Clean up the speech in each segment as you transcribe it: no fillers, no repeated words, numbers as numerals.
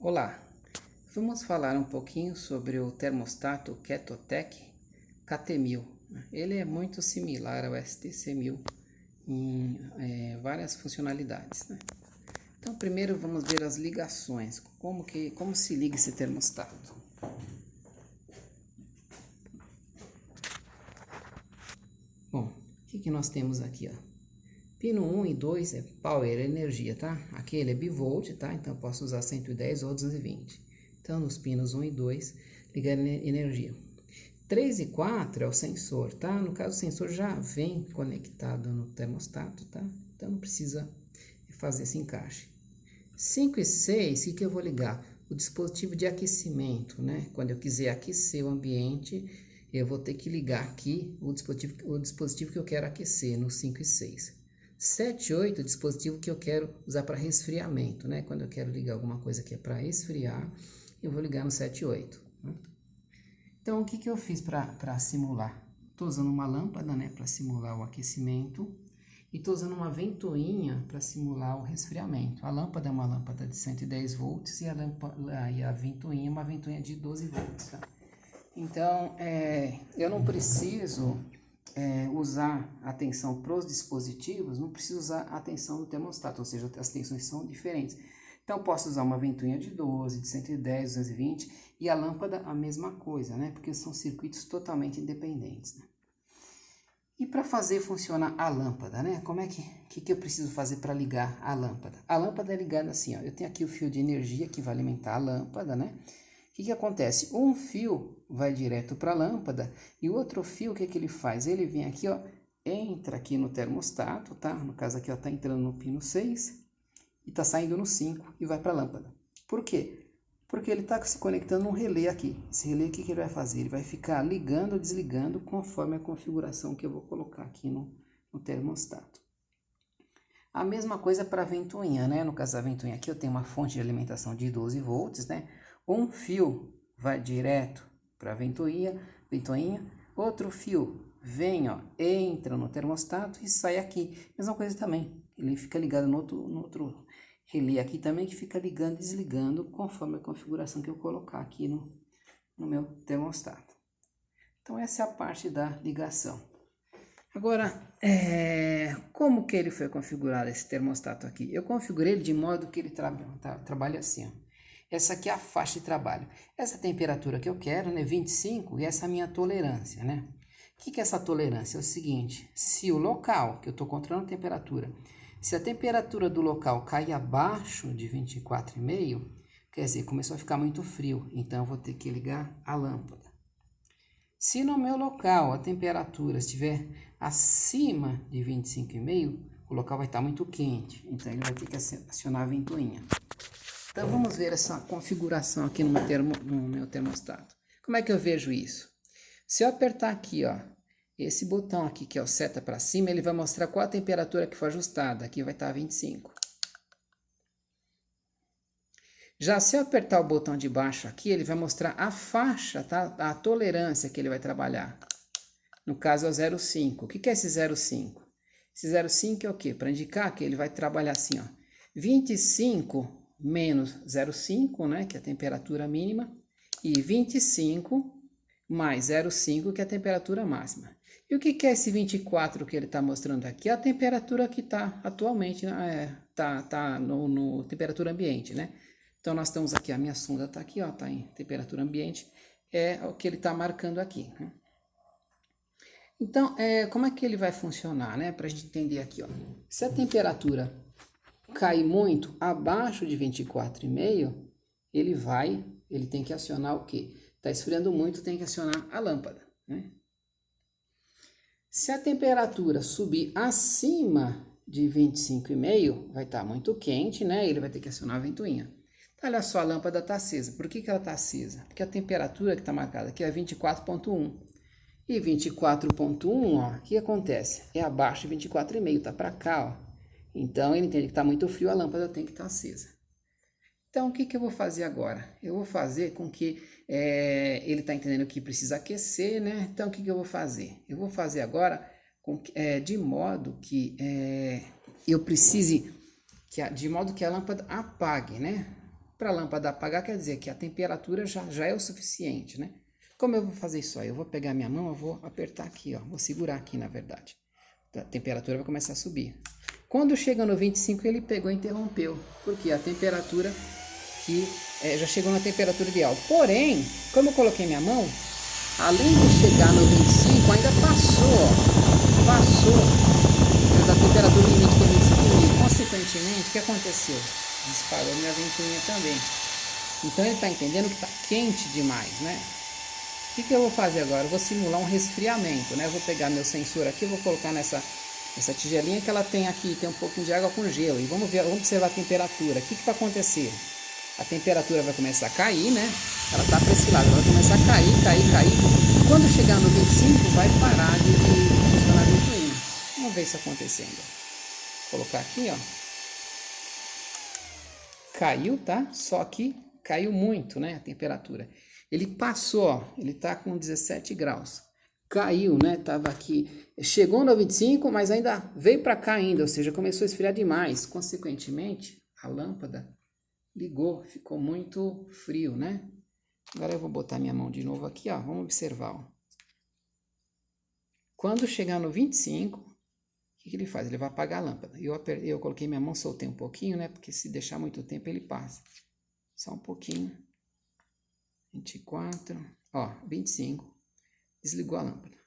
Olá, vamos falar um pouquinho sobre o termostato Ketotec KT1000. Ele é muito similar ao STC1000 em várias funcionalidades, né? Então primeiro vamos ver as ligações, como se liga esse termostato. Bom, o que nós temos aqui, ó? Pino 1 e 2 é power, energia, tá? Aqui ele é bivolt, tá? Então eu posso usar 110 ou 220. Então nos pinos 1 e 2, ligar energia. 3 e 4 é o sensor, tá? No caso o sensor já vem conectado no termostato, tá? Então não precisa fazer esse encaixe. 5 e 6, o que eu vou ligar? O dispositivo de aquecimento, né? Quando eu quiser aquecer o ambiente, eu vou ter que ligar aqui o dispositivo que eu quero aquecer, no 5 e 6. 7 e 8, o dispositivo que eu quero usar para resfriamento, né? Quando eu quero ligar alguma coisa que é para esfriar, eu vou ligar no 7 e 8. Né? Então, o que eu fiz para simular? Estou usando uma lâmpada, né, para simular o aquecimento, e estou usando uma ventoinha para simular o resfriamento. A lâmpada é uma lâmpada de 110 volts e a ventoinha é uma ventoinha de 12 volts. Tá? Então, eu não preciso usar a tensão para os dispositivos, não preciso usar a tensão do termostato, ou seja, as tensões são diferentes. Então, eu posso usar uma ventoinha de 12, de 110, 220 e a lâmpada a mesma coisa, né? Porque são circuitos totalmente independentes. Né? E para fazer funcionar a lâmpada, né? Como é que eu preciso fazer para ligar a lâmpada? A lâmpada é ligada assim, ó. Eu tenho aqui o fio de energia que vai alimentar a lâmpada, né? O que acontece? Um fio vai direto para a lâmpada e o outro fio, o que ele faz? Ele vem aqui, ó, entra aqui no termostato, tá? No caso aqui, ó, tá entrando no pino 6 e tá saindo no 5 e vai para a lâmpada. Por quê? Porque ele está se conectando num relé aqui. Esse relé, o que ele vai fazer? Ele vai ficar ligando ou desligando conforme a configuração que eu vou colocar aqui no termostato. A mesma coisa para a ventoinha, né? No caso da ventoinha aqui, eu tenho uma fonte de alimentação de 12 volts, né? Um fio vai direto para a ventoinha, outro fio vem, ó, entra no termostato e sai aqui. Mesma coisa também, ele fica ligado no outro relé aqui também, que fica ligando e desligando conforme a configuração que eu colocar aqui no meu termostato. Então essa é a parte da ligação. Agora, como que ele foi configurado, esse termostato aqui? Eu configurei ele de modo que ele trabalha assim, ó. Essa aqui é a faixa de trabalho. Essa temperatura que eu quero, né, 25, e essa é a minha tolerância, né? O que é essa tolerância? É o seguinte, se o local, que eu estou controlando a temperatura, se a temperatura do local cair abaixo de 24,5, quer dizer, começou a ficar muito frio, então eu vou ter que ligar a lâmpada. Se no meu local a temperatura estiver acima de 25,5, o local vai estar muito quente, então ele vai ter que acionar a ventoinha. Então vamos ver essa configuração aqui no meu termostato. Como é que eu vejo isso? Se eu apertar aqui, ó, esse botão aqui que é o seta para cima, ele vai mostrar qual a temperatura que foi ajustada. Aqui vai estar 25. Já se eu apertar o botão de baixo aqui, ele vai mostrar a faixa, tá? A tolerância que ele vai trabalhar. No caso é o 0,5. O que é esse 0,5? Esse 0,5 é o quê? Para indicar que ele vai trabalhar assim, ó. 25 menos 0,5, né, que é a temperatura mínima, e 25 mais 0,5, que é a temperatura máxima. E o que é esse 24 que ele está mostrando aqui? É a temperatura que está atualmente, tá no temperatura ambiente, né? Então nós estamos aqui, a minha sonda está aqui, ó, está em temperatura ambiente, é o que ele está marcando aqui. Né? Então, como é que ele vai funcionar, né? Para a gente entender aqui, ó. Se a temperatura cair muito abaixo de 24,5, ele tem que acionar o quê? Está esfriando muito, tem que acionar a lâmpada, né? Se a temperatura subir acima de 25,5, vai estar muito quente, né? Ele vai ter que acionar a ventoinha. Então, olha só, a lâmpada está acesa. Por que ela está acesa? Porque a temperatura que está marcada aqui é 24,1. E 24,1, ó, o que acontece? É abaixo de 24,5, está para cá, ó. Então, ele entende que está muito frio, a lâmpada tem que estar acesa. Então, o que eu vou fazer agora? Eu vou fazer com que ele está entendendo que precisa aquecer, né? Então, o que eu vou fazer? Eu vou fazer agora de modo que eu precise, de modo que a lâmpada apague, né? Para a lâmpada apagar, quer dizer que a temperatura já é o suficiente, né? Como eu vou fazer isso aí? Eu vou pegar minha mão, eu vou apertar aqui, ó. Vou segurar aqui, na verdade. A temperatura vai começar a subir. Quando chega no 25, ele pegou e interrompeu. Porque a temperatura que já chegou na temperatura ideal. Porém, como eu coloquei minha mão, além de chegar no 25, ainda passou, ó. Passou da temperatura limite que é 25.000. Consequentemente, o que aconteceu? Disparou minha ventoinha também. Então ele está entendendo que está quente demais, né? O que eu vou fazer agora? Eu vou simular um resfriamento, né? Eu vou pegar meu sensor aqui, vou colocar nessa tigelinha que ela tem aqui, tem um pouquinho de água com gelo. E vamos observar a temperatura. O que vai acontecer? A temperatura vai começar a cair, né? Ela está para esse lado, ela vai começar a cair. Quando chegar no 25, vai parar de funcionar a ventoinha. Vamos ver isso acontecendo. Vou colocar aqui, ó. Caiu, tá? Só que caiu muito, né? A temperatura. Ele passou, ó, ele tá com 17 graus. Caiu, né? Tava aqui, chegou no 25, mas ainda veio para cá ainda, ou seja, começou a esfriar demais. Consequentemente, a lâmpada ligou, ficou muito frio, né? Agora eu vou botar minha mão de novo aqui, ó. Vamos observar, ó. Quando chegar no 25, o que ele faz? Ele vai apagar a lâmpada. Eu coloquei minha mão, soltei um pouquinho, né? Porque se deixar muito tempo, ele passa. Só um pouquinho. 24, ó, 25. Desligou a lâmpada.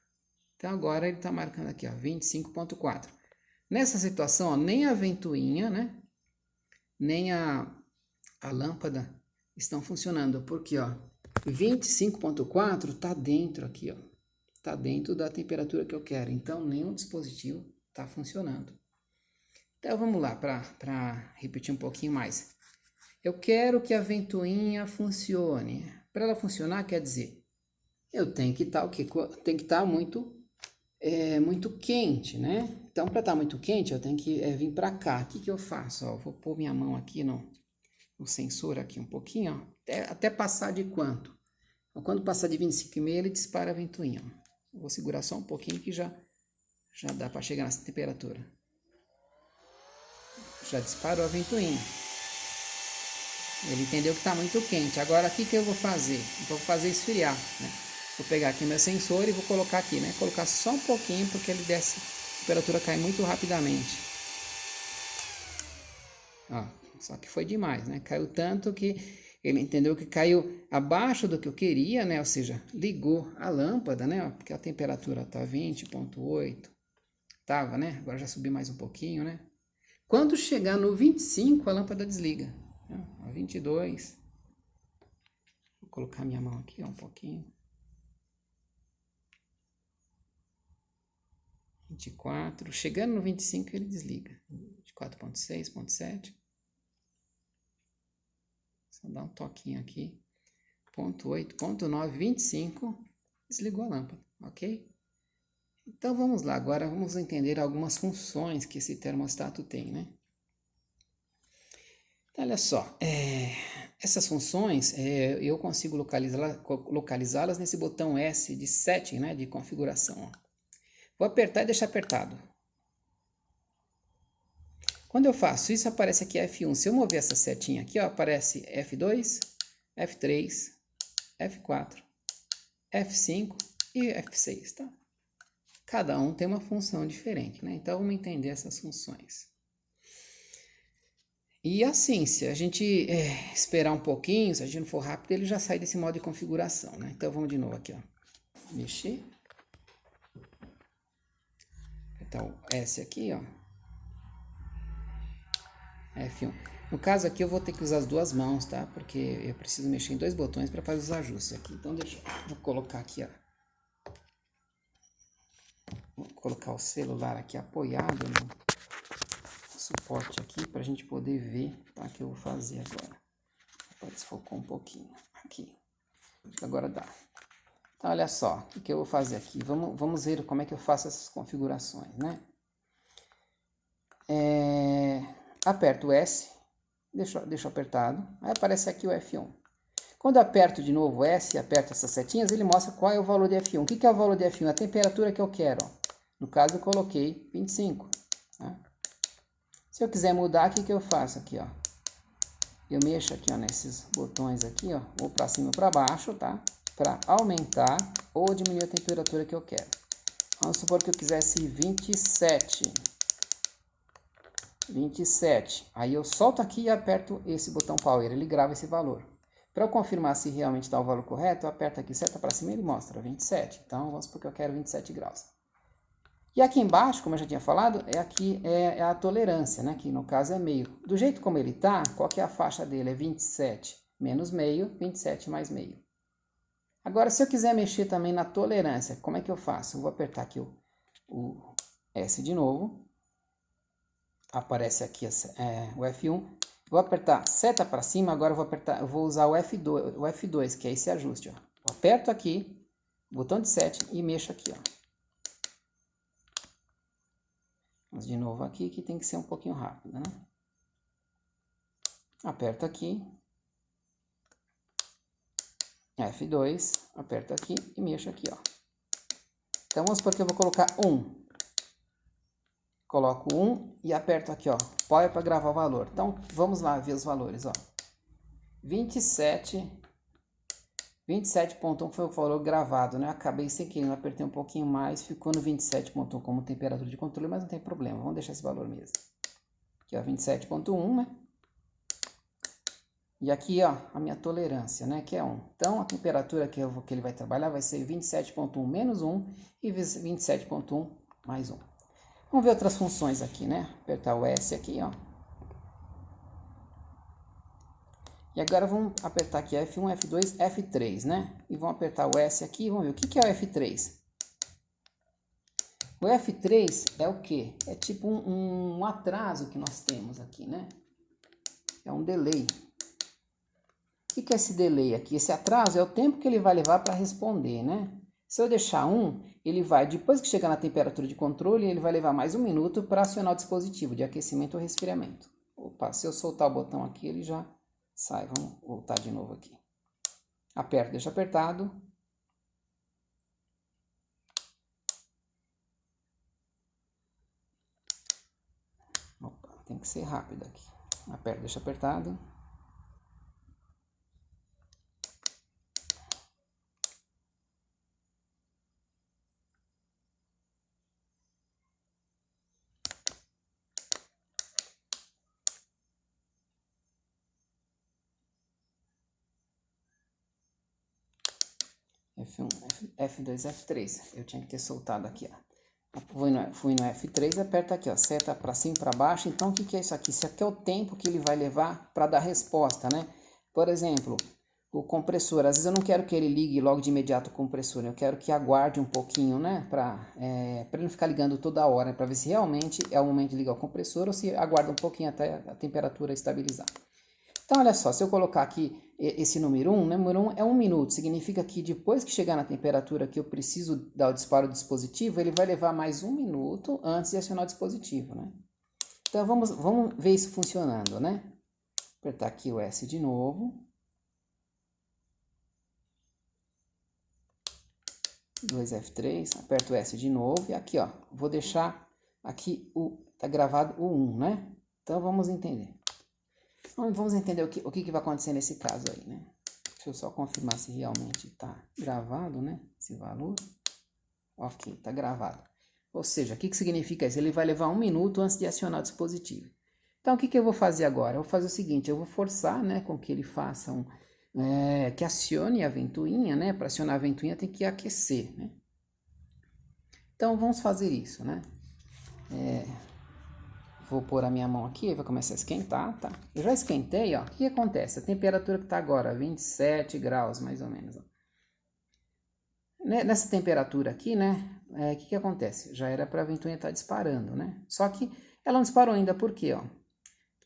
Então agora ele está marcando aqui, ó, 25.4. Nessa situação, ó, nem a ventoinha, né? Nem a lâmpada estão funcionando. Porque, ó, 25.4 está dentro aqui, ó. Está dentro da temperatura que eu quero. Então, nenhum dispositivo está funcionando. Então, vamos lá para repetir um pouquinho mais. Eu quero que a ventoinha funcione. Para ela funcionar, quer dizer, eu tenho que estar Tem que estar muito quente, né? Então, para estar muito quente, eu tenho que vir para cá. O que eu faço? Ó, vou pôr minha mão aqui no sensor aqui um pouquinho, ó, até passar de quanto? Quando passar de 25,5, ele dispara a ventoinha. Ó. Vou segurar só um pouquinho que já dá para chegar nessa temperatura. Já disparou a ventoinha. Ele entendeu que está muito quente. Agora, o que eu vou fazer? Vou fazer esfriar, né? Vou pegar aqui meu sensor e vou colocar aqui, né? Colocar só um pouquinho, porque ele desce, a temperatura cai muito rapidamente. Ó, só que foi demais, né? Caiu tanto que ele entendeu que caiu abaixo do que eu queria, né? Ou seja, ligou a lâmpada, né? Porque a temperatura tá 20.8. Tava, né? Agora já subiu mais um pouquinho, né? Quando chegar no 25, a lâmpada desliga. Ó, 22. Vou colocar minha mão aqui, ó, um pouquinho. 24. Chegando no 25, ele desliga. 24.6, 0.7. Só dar um toquinho aqui. 0.8, 0.9, 25. Desligou a lâmpada, ok? Então vamos lá, agora vamos entender algumas funções que esse termostato tem, né? Então, olha só, essas funções eu consigo localizá-las nesse botão S de setting, né, de configuração. Ó. Vou apertar e deixar apertado. Quando eu faço isso, aparece aqui F1. Se eu mover essa setinha aqui, ó, aparece F2, F3, F4, F5 e F6, tá? Cada um tem uma função diferente, né? Então, vamos entender essas funções. E assim, se a gente esperar um pouquinho, se a gente não for rápido, ele já sai desse modo de configuração, né? Então, vamos de novo aqui, ó. Mexer. Apertar o S aqui, ó. F1. No caso aqui, eu vou ter que usar as duas mãos, tá? Porque eu preciso mexer em dois botões para fazer os ajustes aqui. Então, vou colocar aqui, ó. Vou colocar o celular aqui apoiado no suporte aqui para a gente poder ver, tá? O que eu vou fazer agora. Desfocou um pouquinho aqui. Agora dá. Então, olha só, o que eu vou fazer aqui. Vamos ver como é que eu faço essas configurações, né? Aperto o S, deixo apertado. Aí aparece aqui o F1. Quando eu aperto de novo o S, aperto essas setinhas, ele mostra qual é o valor de F1. O que é o valor de F1? A temperatura que eu quero, ó. No caso, eu coloquei 25. Tá? Se eu quiser mudar, o que eu faço aqui, ó? eu mexo aqui, ó, nesses botões aqui, ó, ou para cima ou para baixo, tá? Para aumentar ou diminuir a temperatura que eu quero. Vamos supor que eu quisesse 27. Aí eu solto aqui e aperto esse botão Power, ele grava esse valor. Para eu confirmar se realmente está o valor correto, eu aperto aqui, seta para cima e ele mostra 27. Então, vamos supor que eu quero 27 graus. E aqui embaixo, como eu já tinha falado, é a tolerância, né? Que no caso é meio. Do jeito como ele está, qual que é a faixa dele? É 27 menos meio, 27 mais meio. Agora, se eu quiser mexer também na tolerância, como é que eu faço? Eu vou apertar aqui o S de novo. Aparece aqui o F1. Vou apertar seta para cima, agora eu vou usar o F2, que é esse ajuste. Ó. Eu aperto aqui, botão de set e mexo aqui. Ó. Vamos de novo aqui, que tem que ser um pouquinho rápido, né? Aperto aqui. F2, aperto aqui e mexo aqui, ó. Então, vamos supor que eu vou colocar 1. Coloco 1 e aperto aqui, ó, Power para gravar o valor. Então, vamos lá ver os valores, ó. 27.1 foi o valor gravado, né? Acabei sem querer, apertei um pouquinho mais, ficou no 27.1 como temperatura de controle, mas não tem problema, vamos deixar esse valor mesmo. Aqui, ó, 27.1, né? E aqui, ó, a minha tolerância, né, que é 1. Então, a temperatura que ele vai trabalhar vai ser 27.1 menos 1 e 27.1 mais 1. Vamos ver outras funções aqui, né? Apertar o S aqui, ó. E agora vamos apertar aqui F1, F2, F3, né? E vamos apertar o S aqui e vamos ver o que é o F3. O F3 é o quê? É tipo um atraso que nós temos aqui, né? É um delay. O que é esse delay aqui? Esse atraso é o tempo que ele vai levar para responder, né? Se eu deixar 1, ele vai, depois que chegar na temperatura de controle, ele vai levar mais 1 minuto para acionar o dispositivo de aquecimento ou resfriamento. Opa, se eu soltar o botão aqui, ele já sai. Vamos voltar de novo aqui. Aperto, deixa apertado. Opa, tem que ser rápido aqui. Aperto, deixa apertado. F1, F2, F3. Eu tinha que ter soltado aqui, ó. Fui no F3, aperta aqui, ó, seta para cima e para baixo. Então, o que é isso aqui? Isso aqui é o tempo que ele vai levar para dar resposta, né? Por exemplo, o compressor. Às vezes eu não quero que ele ligue logo de imediato o compressor. Eu quero que aguarde um pouquinho, né? Para ele não ficar ligando toda hora, para ver se realmente é o momento de ligar o compressor ou se aguarda um pouquinho até a temperatura estabilizar. Então, olha só, se eu colocar aqui esse número 1, né? Número 1 é 1 minuto, significa que depois que chegar na temperatura que eu preciso dar o disparo do dispositivo, ele vai levar mais 1 minuto antes de acionar o dispositivo, né? Então, vamos ver isso funcionando, né? Apertar aqui o S de novo. 2 F3, aperto o S de novo e aqui, ó, vou deixar aqui tá gravado o 1, né? Então, vamos entender. Vamos entender o que vai acontecer nesse caso aí, né? Deixa eu só confirmar se realmente está gravado, né? Esse valor. Ok, está gravado. Ou seja, o que significa isso? Ele vai levar 1 minuto antes de acionar o dispositivo. Então, o que eu vou fazer agora? Eu vou fazer o seguinte, eu vou forçar, né, com que ele faça que acione a ventoinha, né? Para acionar a ventoinha tem que aquecer, né? Então, vamos fazer isso, né? Vou pôr a minha mão aqui, vai começar a esquentar, tá? Eu já esquentei, ó. O que acontece? A temperatura que tá agora, 27 graus, mais ou menos, ó. Nessa temperatura aqui, né? O que acontece? Já era para a ventoinha estar disparando, né? Só que ela não disparou ainda, por quê, ó?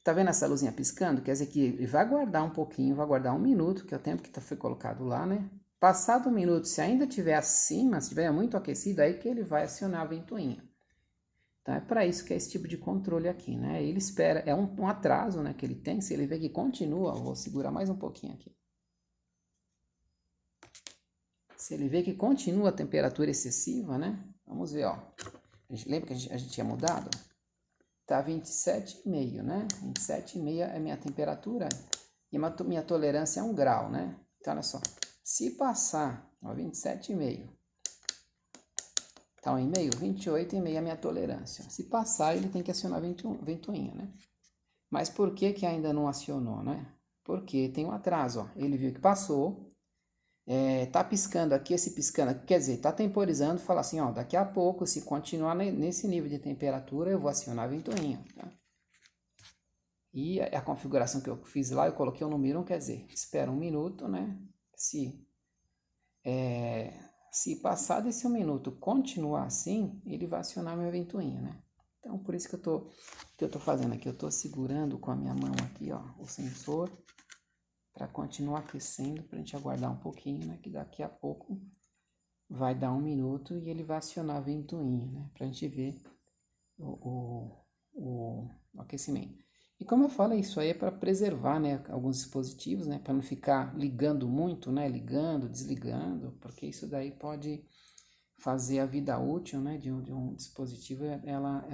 Tá vendo essa luzinha piscando? Quer dizer que ele vai aguardar um pouquinho, vai aguardar 1 minuto, que é o tempo que foi colocado lá, né? Passado 1 minuto, se ainda estiver acima, se estiver muito aquecido, aí que ele vai acionar a ventoinha. Então, é para isso que é esse tipo de controle aqui, né? Ele espera, é um atraso, né, que ele tem. Se ele vê que continua, eu vou segurar mais um pouquinho aqui. Se ele vê que continua a temperatura excessiva, né? Vamos ver, ó. Lembra que a gente tinha mudado? Tá 27,5, né? 27,5 é minha temperatura. E minha tolerância é 1 grau, né? Então, olha só. Se passar, ó, 27,5. Tá 1,5? 28,5 é a minha tolerância. Se passar, ele tem que acionar a ventoinha, né? Mas por que que ainda não acionou, né? Porque tem um atraso, ó. Ele viu que passou, tá piscando aqui, esse piscando aqui, quer dizer, tá temporizando, fala assim, ó, daqui a pouco, se continuar nesse nível de temperatura, eu vou acionar a ventoinha, tá? E a configuração que eu fiz lá, eu coloquei o número 1, quer dizer, espera 1 minuto, né? Se passar desse 1 minuto continuar assim, ele vai acionar minha ventoinha, né? Então, por isso que eu tô fazendo aqui, eu tô segurando com a minha mão aqui, ó, o sensor, para continuar aquecendo, pra gente aguardar um pouquinho, né? Que daqui a pouco vai dar 1 minuto e ele vai acionar a ventoinha, né? Pra gente ver o aquecimento. E como eu falo, isso aí é para preservar, né, alguns dispositivos, né, para não ficar ligando muito, né, ligando, desligando, porque isso daí pode fazer a vida útil, né, de um dispositivo, ela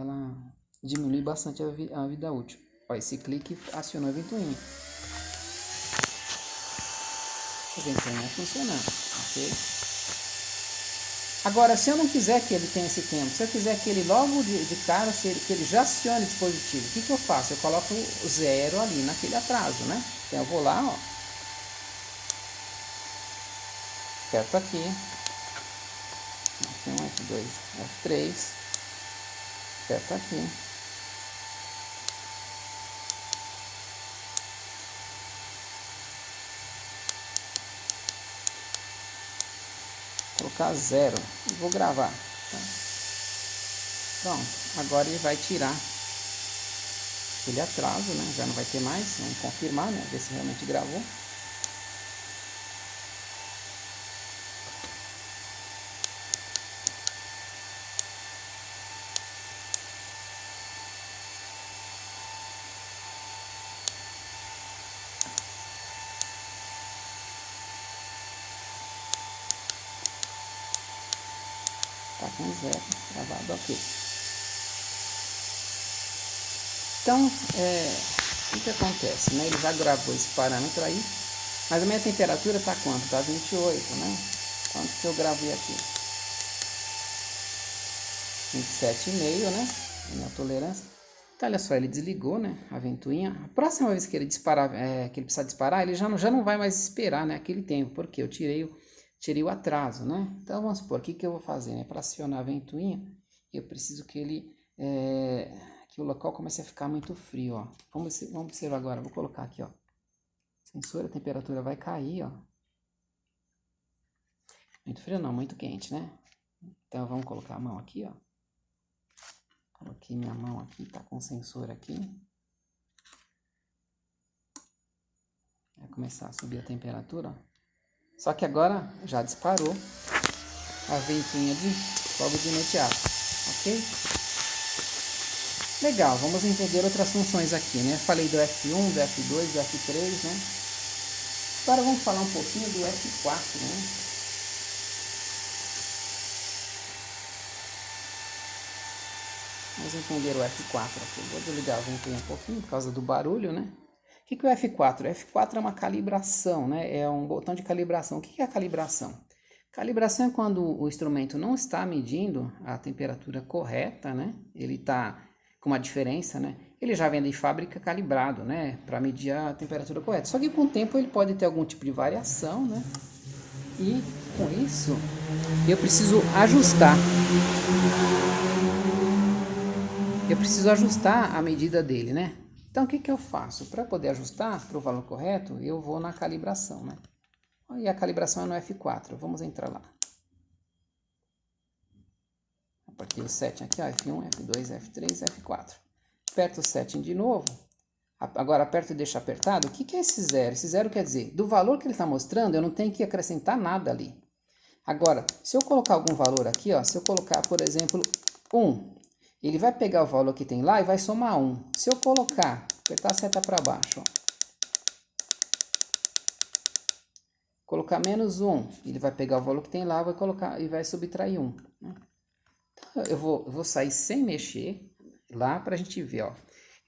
diminui bastante a vida útil. Ó, esse clique acionou a ventoinha. A ventoinha funcionando, ok? Agora, se eu não quiser que ele tenha esse tempo, se eu quiser que ele logo de cara, que ele já acione o dispositivo, o que eu faço? Eu coloco o 0 ali naquele atraso, né? Então eu vou lá, ó, aperto aqui, F1, F2, F3, aperto aqui. Colocar 0 e vou gravar, tá? Pronto, agora ele vai tirar aquele atraso, né? Já não vai ter mais, vamos confirmar, né? Ver se realmente gravou. Tá com 0 gravado, ok. Então, o que acontece, né? Ele já gravou esse parâmetro aí, mas a minha temperatura tá quanto? Tá 28, né? Quanto que eu gravei aqui? 27,5, né? Minha tolerância. Então, olha só, ele desligou, né? A ventoinha. A próxima vez que ele disparar, que ele precisar disparar, ele já não vai mais esperar, né? Aquele tempo, porque eu tirei o atraso, né? Então, vamos supor, o que eu vou fazer, né? Para acionar a ventoinha, eu preciso que que o local comece a ficar muito frio, ó. Vamos observar agora, vou colocar aqui, ó. Sensor, a temperatura vai cair, ó. Muito frio não, muito quente, né? Então, vamos colocar a mão aqui, ó. Coloquei minha mão aqui, tá com o sensor aqui. Vai começar a subir a temperatura, ó. Só que agora já disparou a ventoinha de fogo de imediato, ok? Legal, vamos entender outras funções aqui, né? Falei do F1, do F2, do F3, né? Agora vamos falar um pouquinho do F4, né? Vamos entender o F4 aqui. Vou desligar a ventoinha um pouquinho por causa do barulho, né? O que é o F4? O F4 é uma calibração, né? É um botão de calibração. O que é a calibração? Calibração é quando o instrumento não está medindo a temperatura correta, né? Ele está com uma diferença, né? Ele já vem de fábrica calibrado, né? Para medir a temperatura correta. Só que com o tempo ele pode ter algum tipo de variação, né? E com isso eu preciso ajustar. Eu preciso ajustar a medida dele, né? Então o que eu faço? Para poder ajustar para o valor correto, eu vou na calibração, né? E a calibração é no F4. Vamos entrar lá. Apertei o setting aqui, ó, F1, F2, F3, F4. Aperto o setting de novo. Agora aperto e deixo apertado. O que é esse 0? Esse 0 quer dizer, do valor que ele está mostrando, eu não tenho que acrescentar nada ali. Agora, se eu colocar algum valor aqui, ó, se eu colocar, por exemplo, 1, ele vai pegar o valor que tem lá e vai somar 1. Se eu apertar a seta para baixo, ó, colocar menos 1, ele vai pegar o valor que tem lá e vai subtrair 1. Né? Então, eu vou sair sem mexer lá para a gente ver, ó.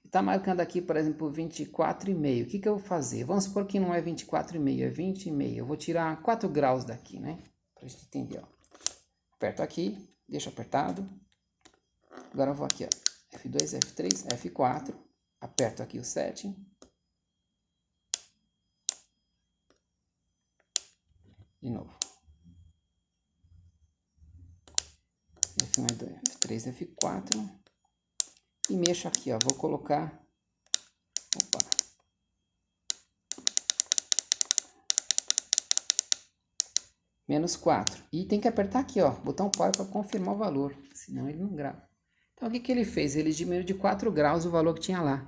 Está marcando aqui, por exemplo, 24,5. O que que eu vou fazer? Vamos supor que não é 24,5, é 20,5. Eu vou tirar 4 graus daqui, né? Para a gente entender, ó. Aperto aqui, deixo apertado. Agora eu vou aqui, ó. F2, F3, F4. Aperto aqui o setting. De novo. F1, F3, F4. E mexo aqui, ó. Vou colocar... Opa. -4. E tem que apertar aqui, ó. Botão Power para confirmar o valor. Senão ele não grava. Então, o que que ele fez? Ele diminuiu de 4 graus o valor que tinha lá.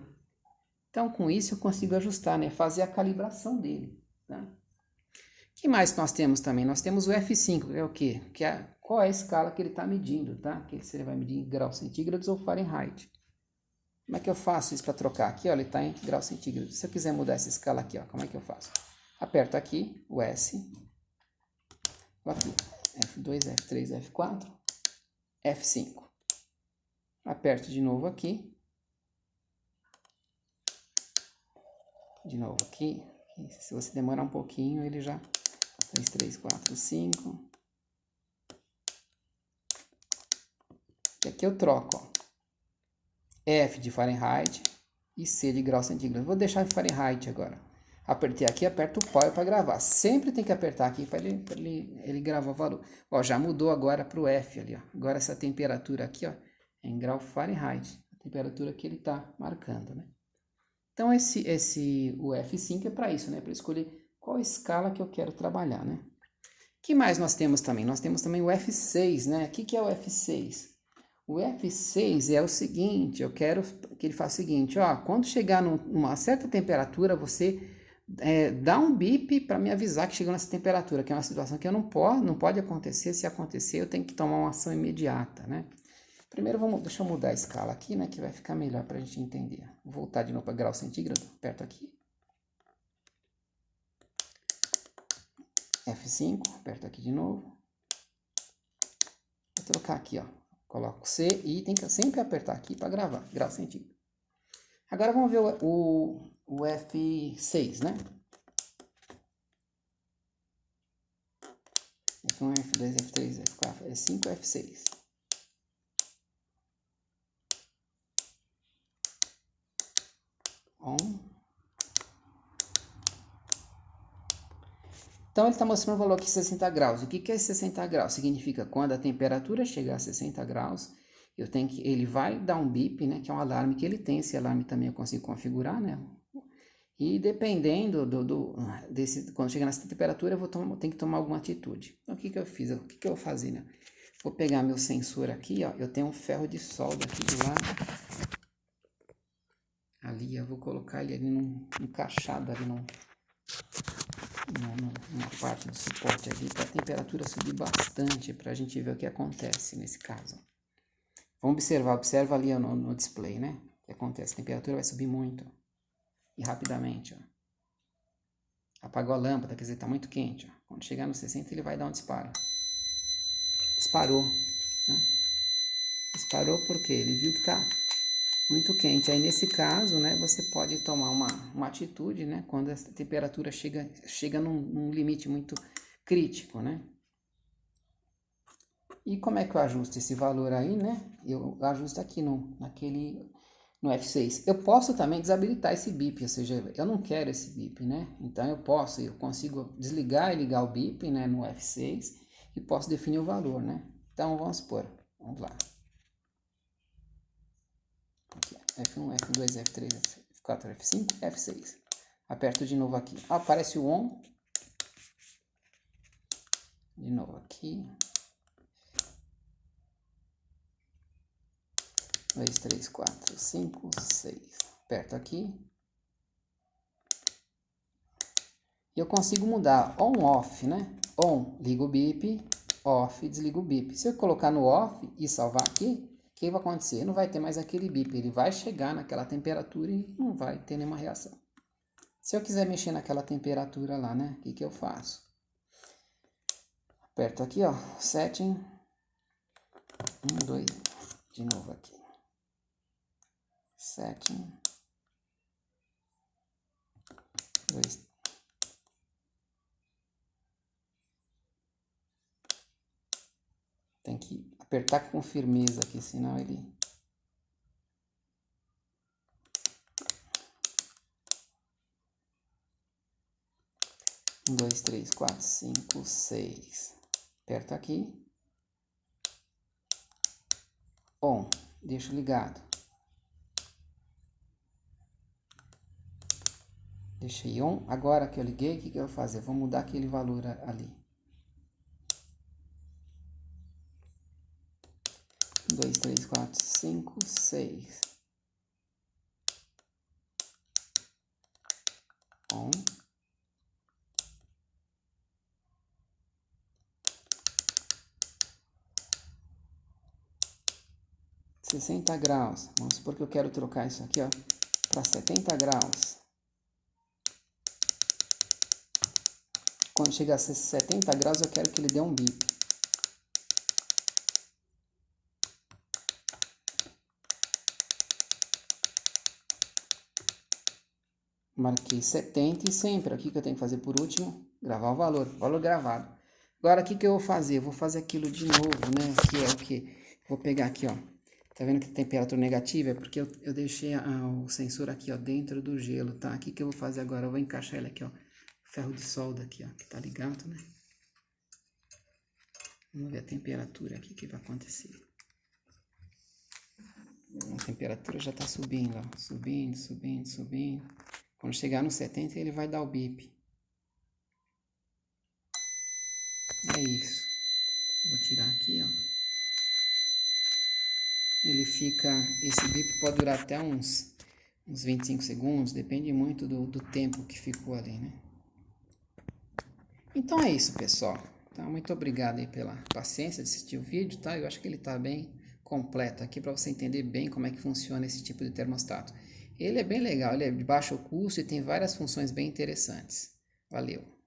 Então, com isso, eu consigo ajustar, né? Fazer a calibração dele, tá? O que mais nós temos também? Nós temos o F5, que é o quê? Qual é a escala que ele está medindo, tá? Que se ele vai medir em graus centígrados ou Fahrenheit. Como é que eu faço isso para trocar? Aqui, ó, ele está em graus centígrados. Se eu quiser mudar essa escala aqui, ó, como é que eu faço? Aperto aqui o S. Vou aqui, F2, F3, F4, F5. Aperto de novo aqui. De novo aqui. Se você demorar um pouquinho, ele já... 2, 3, 4, 5. E aqui eu troco, ó. F de Fahrenheit e C de grau centígrado. Vou deixar em Fahrenheit agora. Apertei aqui, aperto o Power para gravar. Sempre tem que apertar aqui para ele gravar o valor. Ó, já mudou agora para o F ali, ó. Agora essa temperatura aqui, ó, é em grau Fahrenheit. A temperatura que ele está marcando, né? Então, o F5 é para isso, né? Para escolher qual escala que eu quero trabalhar, né? O que mais nós temos também? Nós temos também o F6, né? O que é o F6? O F6 é o seguinte, eu quero que ele faça o seguinte, ó, quando chegar numa certa temperatura, você dá um bip para me avisar que chegou nessa temperatura, que é uma situação que não pode acontecer. Se acontecer, eu tenho que tomar uma ação imediata, né? Primeiro, deixa eu mudar a escala aqui, né, que vai ficar melhor para a gente entender. Vou voltar de novo para grau centígrado, aperto aqui. F5, aperto aqui de novo. Vou trocar aqui, ó. Coloco C e tem que sempre apertar aqui para gravar, grau centígrado. Agora vamos ver o F6, né? F1, F2, F3, F4, F5, F6. On. Então, ele está mostrando o valor aqui 60 graus. O que é 60 graus? Significa quando a temperatura chegar a 60 graus, ele vai dar um bip, né? Que é um alarme que ele tem. Esse alarme também eu consigo configurar, né? E dependendo quando chegar nessa temperatura, eu tenho que tomar alguma atitude. Então, o que eu fiz? O que eu vou fazer, né? Vou pegar meu sensor aqui, ó. Eu tenho um ferro de solda aqui do lado. Ali, eu vou colocar ele ali encaixado ali numa parte do suporte ali, para a temperatura subir bastante, para a gente ver o que acontece nesse caso. Vamos observa ali no display, né? O que acontece? A temperatura vai subir muito e rapidamente, ó. Apagou a lâmpada, quer dizer, está muito quente, ó. Quando chegar no 60, ele vai dar um disparo. Disparou, né? Disparou porque ele viu que está muito quente. Aí, nesse caso, né, você pode tomar uma atitude, né, quando a temperatura chega num limite muito crítico, né? E como é que eu ajusto esse valor aí, né? Eu ajusto aqui no F6. Eu posso também desabilitar esse bip, ou seja, eu não quero esse bip, né? Então, eu consigo desligar e ligar o bip, né, no F6 e posso definir o valor, né? Então, vamos lá. Aqui, F1, F2, F3, F4, F5, F6. Aperto de novo aqui. Aparece o ON. De novo aqui. 2, 3, 4, 5, 6. Aperto aqui. E eu consigo mudar on-off, né? On, liga o bip. Off, desliga o bip. Se eu colocar no off e salvar aqui, o que vai acontecer? Não vai ter mais aquele bip. Ele vai chegar naquela temperatura e não vai ter nenhuma reação. Se eu quiser mexer naquela temperatura lá, né? O que eu faço? Aperto aqui, ó. Setting. 1, 2. De novo aqui. Setting. 2. Tem que apertar com firmeza aqui, senão ele... 1, 2, 3, 4, 5, 6. Aperto aqui. On. Deixo ligado. Deixei on. Agora que eu liguei, o que eu vou fazer? Vou mudar aquele valor ali. 1, 2, 3, 4, 5, 6. On. 60 graus. Vamos supor que eu quero trocar isso aqui, ó, para 70 graus. Quando chegar a 70 graus, eu quero que ele dê um bip. Marquei 70 e sempre, aqui que eu tenho que fazer por último, gravar o valor gravado. Agora, o que eu vou fazer? Eu vou fazer aquilo de novo, né? Que é o que? Vou pegar aqui, ó. Tá vendo que a temperatura negativa? É porque eu deixei o sensor aqui, ó, dentro do gelo, tá? O que eu vou fazer agora? Eu vou encaixar ele aqui, ó. Ferro de solda aqui, ó, que tá ligado, né? Vamos ver a temperatura aqui que vai acontecer. A temperatura já tá subindo, ó. Subindo, subindo, subindo. Quando chegar no 70, ele vai dar o bip. É isso. Vou tirar aqui, ó. Ele fica... Esse bip pode durar até uns 25 segundos. Depende muito do tempo que ficou ali, né? Então é isso, pessoal. Então, muito obrigado aí pela paciência de assistir o vídeo, tá? Eu acho que ele tá bem completo aqui para você entender bem como é que funciona esse tipo de termostato. Ele é bem legal, ele é de baixo custo e tem várias funções bem interessantes. Valeu!